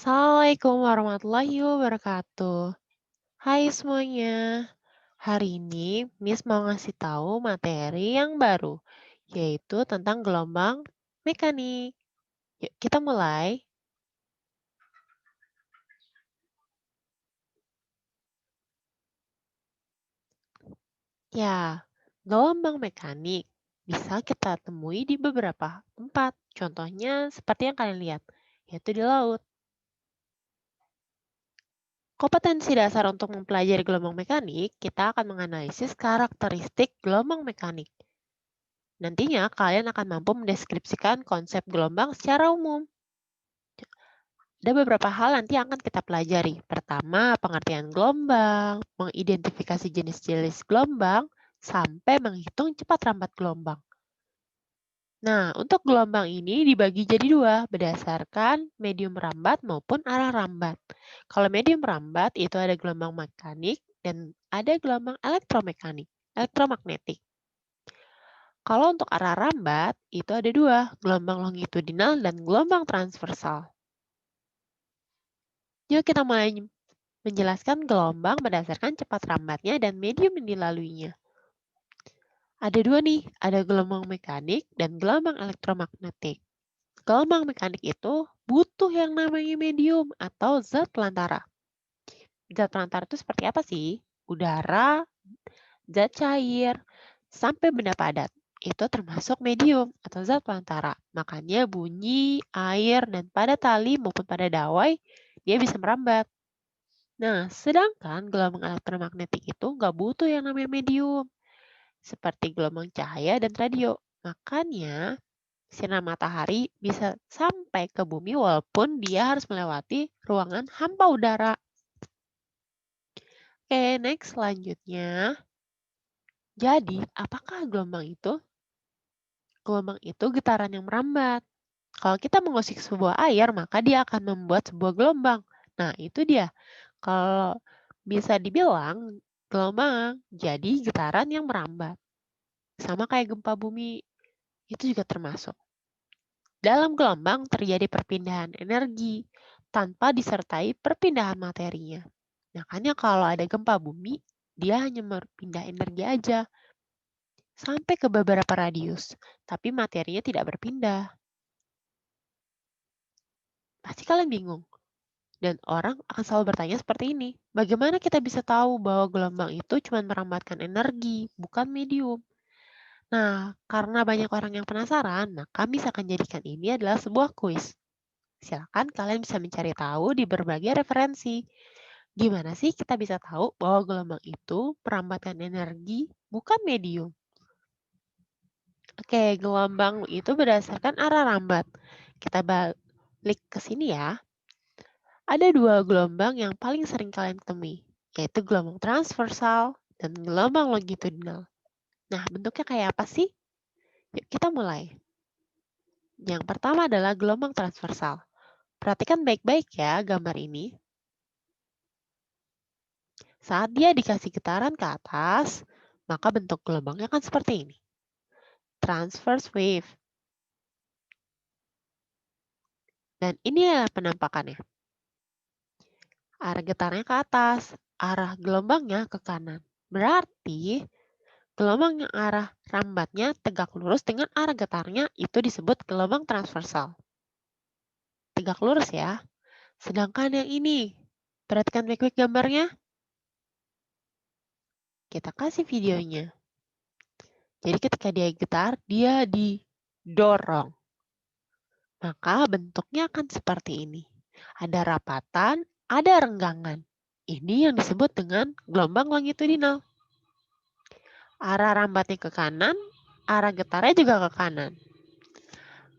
Assalamualaikum warahmatullahi wabarakatuh. Hai semuanya. Hari ini Miss mau ngasih tahu materi yang baru, yaitu tentang gelombang mekanik. Yuk kita mulai. Ya, gelombang mekanik bisa kita temui di beberapa tempat. Contohnya seperti yang kalian lihat, yaitu di laut. Kompetensi dasar untuk mempelajari gelombang mekanik, kita akan menganalisis karakteristik gelombang mekanik. Nantinya kalian akan mampu mendeskripsikan konsep gelombang secara umum. Ada beberapa hal nanti yang akan kita pelajari. Pertama, pengertian gelombang, mengidentifikasi jenis-jenis gelombang, sampai menghitung cepat rambat gelombang. Nah, untuk gelombang ini dibagi jadi dua, berdasarkan medium rambat maupun arah rambat. Kalau medium rambat itu ada gelombang mekanik dan ada gelombang elektromagnetik. Kalau untuk arah rambat, itu ada dua, gelombang longitudinal dan gelombang transversal. Yuk kita mulai menjelaskan gelombang berdasarkan cepat rambatnya dan medium yang dilaluinya. Ada dua nih, ada gelombang mekanik dan gelombang elektromagnetik. Gelombang mekanik itu butuh yang namanya medium atau zat pelantara. Zat pelantara itu seperti apa sih? Udara, zat cair, sampai benda padat. Itu termasuk medium atau zat pelantara. Makanya bunyi, air, dan pada tali maupun pada dawai, dia bisa merambat. Nah, sedangkan gelombang elektromagnetik itu nggak butuh yang namanya medium, seperti gelombang cahaya dan radio. Makanya, sinar matahari bisa sampai ke bumi walaupun dia harus melewati ruangan hampa udara. Oke, next selanjutnya. Jadi, apakah gelombang itu? Gelombang itu getaran yang merambat. Kalau kita mengusik sebuah air, maka dia akan membuat sebuah gelombang. Nah, itu dia. Kalau bisa dibilang gelombang, jadi getaran yang merambat. Sama kayak gempa bumi, itu juga termasuk. Dalam gelombang terjadi perpindahan energi tanpa disertai perpindahan materinya. Makanya kalau ada gempa bumi, dia hanya berpindah energi aja sampai ke beberapa radius, tapi materinya tidak berpindah. Pasti kalian bingung. Dan orang akan selalu bertanya seperti ini, bagaimana kita bisa tahu bahwa gelombang itu cuma merambatkan energi, bukan medium? Nah, karena banyak orang yang penasaran, maka Miss akan jadikan ini adalah sebuah kuis. Silakan kalian bisa mencari tahu di berbagai referensi. Gimana sih kita bisa tahu bahwa gelombang itu merambatkan energi, bukan medium? Oke, gelombang itu berdasarkan arah rambat. Kita balik ke sini ya. Ada dua gelombang yang paling sering kalian temui, yaitu gelombang transversal dan gelombang longitudinal. Nah, bentuknya kayak apa sih? Yuk kita mulai. Yang pertama adalah gelombang transversal. Perhatikan baik-baik ya gambar ini. Saat dia dikasih getaran ke atas, maka bentuk gelombangnya kan seperti ini. Transverse wave. Dan ini adalah penampakannya. Arah getarnya ke atas, arah gelombangnya ke kanan. Berarti gelombang yang arah rambatnya tegak lurus dengan arah getarnya itu disebut gelombang transversal. Tegak lurus ya. Sedangkan yang ini, perhatikan baik-baik gambarnya. Kita kasih videonya. Jadi ketika dia getar, dia didorong. Maka bentuknya akan seperti ini. Ada rapatan, ada renggangan. Ini yang disebut dengan gelombang longitudinal. Arah rambatnya ke kanan, arah getarnya juga ke kanan.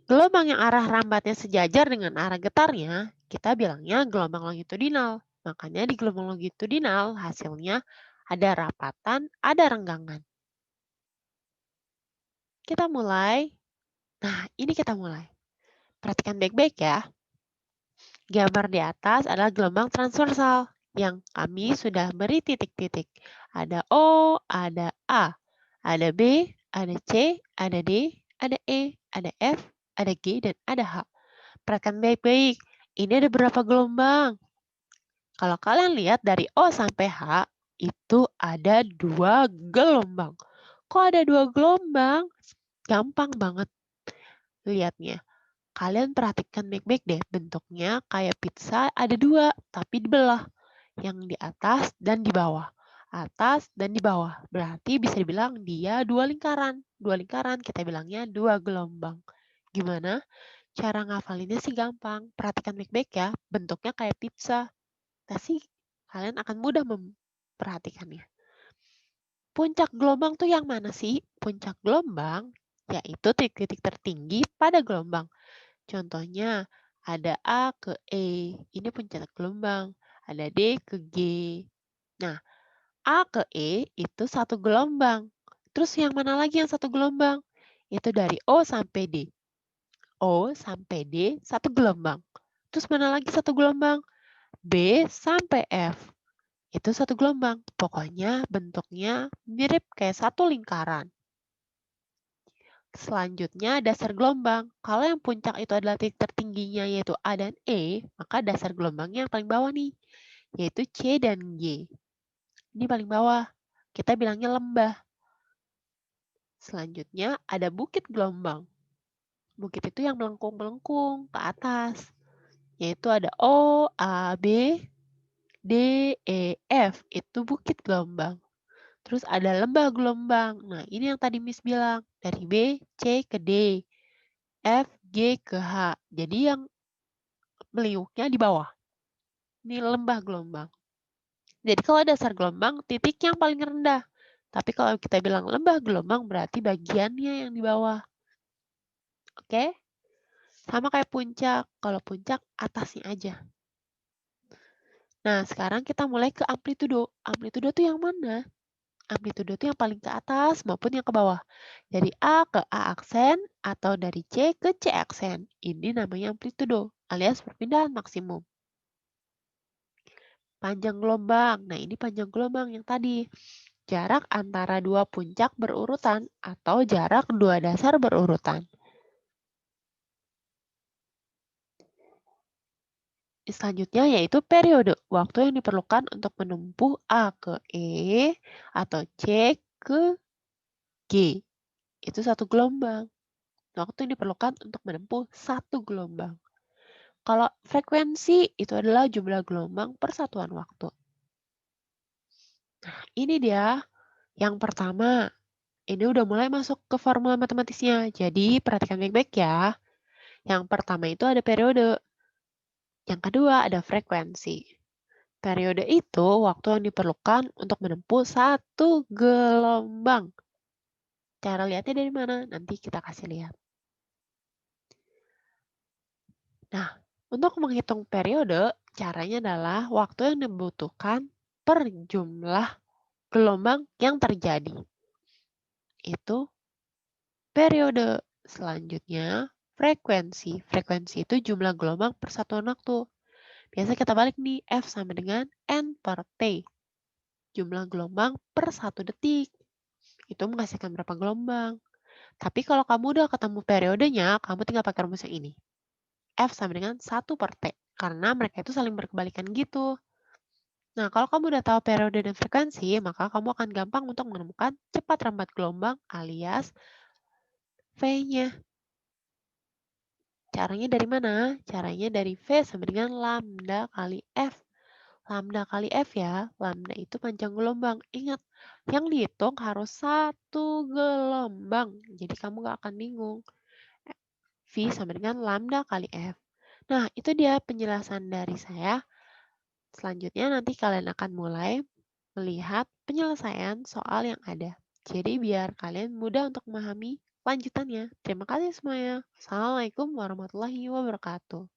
Gelombang yang arah rambatnya sejajar dengan arah getarnya, kita bilangnya gelombang longitudinal. Makanya di gelombang longitudinal hasilnya ada rapatan, ada renggangan. Kita mulai. Nah, ini kita mulai. Perhatikan baik-baik ya. Gambar di atas adalah gelombang transversal yang kami sudah beri titik-titik. Ada O, ada A, ada B, ada C, ada D, ada E, ada F, ada G, dan ada H. Perhatikan baik-baik. Ini ada berapa gelombang? Kalau kalian lihat dari O sampai H, itu ada 2 gelombang. Kok ada 2 gelombang? Gampang banget lihatnya. Kalian perhatikan baik-baik deh, bentuknya kayak pizza ada 2, tapi dibelah. Yang di atas dan di bawah. Atas dan di bawah. Berarti bisa dibilang dia 2 lingkaran. 2 lingkaran kita bilangnya 2 gelombang. Gimana? Cara ngafalinnya sih gampang. Perhatikan baik-baik ya, bentuknya kayak pizza. Pasti kalian akan mudah memperhatikannya. Puncak gelombang tuh yang mana sih? Puncak gelombang yaitu titik-titik tertinggi pada gelombang. Contohnya ada A ke E, ini puncak gelombang. Ada D ke G. Nah, A ke E itu satu gelombang. Terus yang mana lagi yang satu gelombang? Itu dari O sampai D. O sampai D satu gelombang. Terus mana lagi satu gelombang? B sampai F. Itu satu gelombang. Pokoknya bentuknya mirip kayak satu lingkaran. Selanjutnya dasar gelombang. Kalau yang puncak itu adalah titik tertingginya yaitu A dan E, maka dasar gelombangnya yang paling bawah nih, yaitu C dan G. Ini paling bawah. Kita bilangnya lembah. Selanjutnya ada bukit gelombang. Bukit itu yang melengkung-melengkung ke atas, yaitu ada O, A, B, D, E, F. Itu bukit gelombang. Terus ada lembah gelombang. Nah, ini yang tadi Miss bilang, dari B, C ke D, F, G ke H. Jadi yang meliuknya di bawah. Ini lembah gelombang. Jadi kalau dasar gelombang, titik yang paling rendah. Tapi kalau kita bilang lembah gelombang, berarti bagiannya yang di bawah. Oke? Sama kayak puncak. Kalau puncak, atasnya aja. Nah, sekarang kita mulai ke amplitudo. Amplitudo itu yang mana? Amplitudo itu yang paling ke atas maupun yang ke bawah. Dari A ke A aksen atau dari C ke C aksen. Ini namanya amplitudo alias perpindahan maksimum. Panjang gelombang. Nah, ini panjang gelombang yang tadi. Jarak antara dua puncak berurutan atau jarak dua dasar berurutan. Selanjutnya yaitu periode, waktu yang diperlukan untuk menempuh A ke E atau C ke G. Itu satu gelombang. Waktu yang diperlukan untuk menempuh satu gelombang. Kalau frekuensi itu adalah jumlah gelombang per satuan waktu. Nah, ini dia yang pertama. Ini udah mulai masuk ke formula matematisnya. Jadi perhatikan baik-baik ya. Yang pertama itu ada periode. Yang kedua ada frekuensi. Periode itu waktu yang diperlukan untuk menempuh satu gelombang. Cara lihatnya dari mana? Nanti kita kasih lihat. Nah, untuk menghitung periode, caranya adalah waktu yang dibutuhkan per jumlah gelombang yang terjadi. Itu periode. Selanjutnya, frekuensi. Frekuensi itu jumlah gelombang per satuan waktu. Biasa kita balik nih, F sama dengan N per T. Jumlah gelombang per 1 detik. Itu menghasilkan berapa gelombang. Tapi kalau kamu udah ketemu periodenya, kamu tinggal pakai rumus yang ini. F sama dengan 1 per T. Karena mereka itu saling berkebalikan gitu. Nah, kalau kamu udah tahu periode dan frekuensi, maka kamu akan gampang untuk menemukan cepat rambat gelombang alias V-nya. Caranya dari mana? Caranya dari V sama dengan lambda kali F. Lambda kali F ya, lambda itu panjang gelombang. Ingat, yang dihitung harus satu gelombang. Jadi kamu gak akan bingung. V sama dengan lambda kali F. Nah, itu dia penjelasan dari saya. Selanjutnya nanti kalian akan mulai melihat penyelesaian soal yang ada. Jadi biar kalian mudah untuk memahami lanjutannya. Terima kasih semuanya. Assalamualaikum warahmatullahi wabarakatuh.